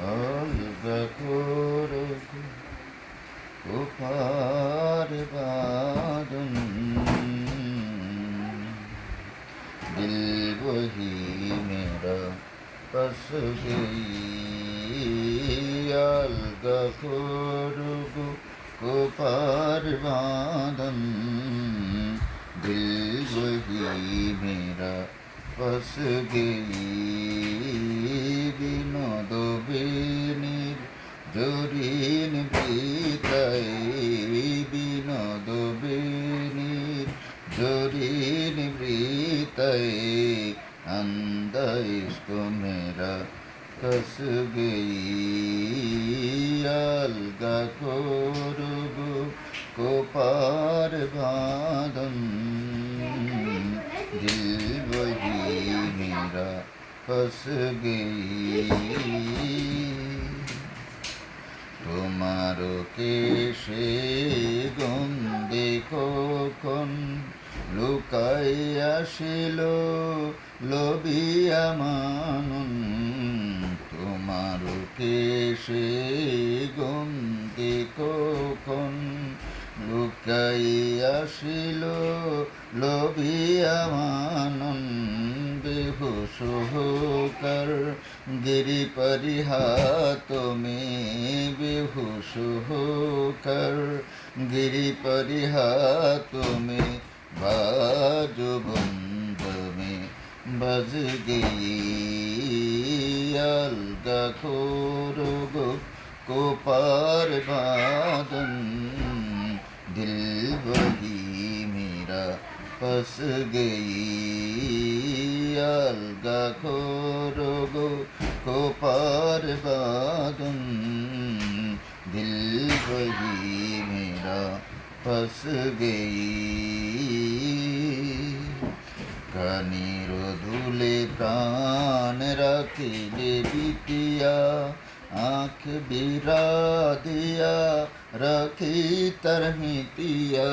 अलगा करो उपार बादन दिल वही मेरा फंस गई अलगा करो उपार बादन दिल वही मेरा फंस गई বিনোদ বেনির জরিন বৃতাই বিনোদ বেনির জরিন বৃতাই अंधा इश्क मेरा कस गई अलगा कोरगो को पार बांधन दिल वही मेरा फंस गई তোমারো কেশে গন্ধে কখন লুকাইয়া ছিল লবিয়া মানন তোমারো কেশে গন্ধে কখন লুকাইয়া ছিল লবিয়া মানন बेहोश होकर गिरी परिहात में बेहोश होकर गिरी परिहात में बाजो बंद में बज गई अलगा खोरोगो को पार बादन दिल वही मेरा फंस गई अलगा खोरोगो को पार बादन दिल वही मेरा फंस गई কানির ধুলে প্রাণ রাখিলে বিটিয়া आँख बिरा दिया रखी तरमितिया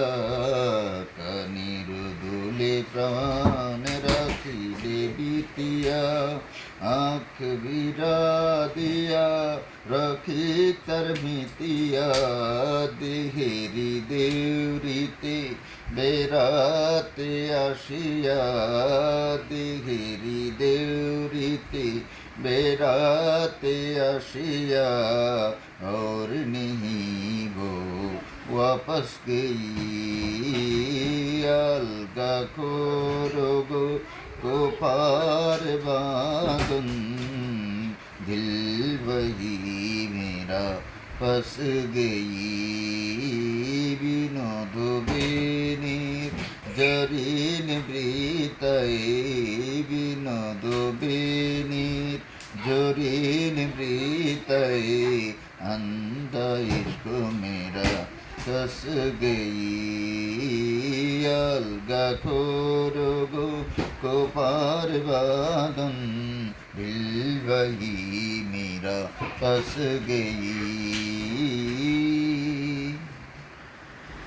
कनीर दुले प्राण रखी बिटिया आँख बिरा दिया रखी तरमितिया देहेरी देवरीते बेराते आशिया देहेरी देवरीते बेराते आशिया और नहीं वो वापस गई अलगा खोरोगो को पार बांधन दिल वही मेरा फंस गई বিনোদ বেনির জরিন বৃতাই বিনোদ বেনির জরিন বৃতাই अंधा इश्क मेरा फंस गई अलगा खोरोगो को पार बादन दिल वही मेरा फंस गई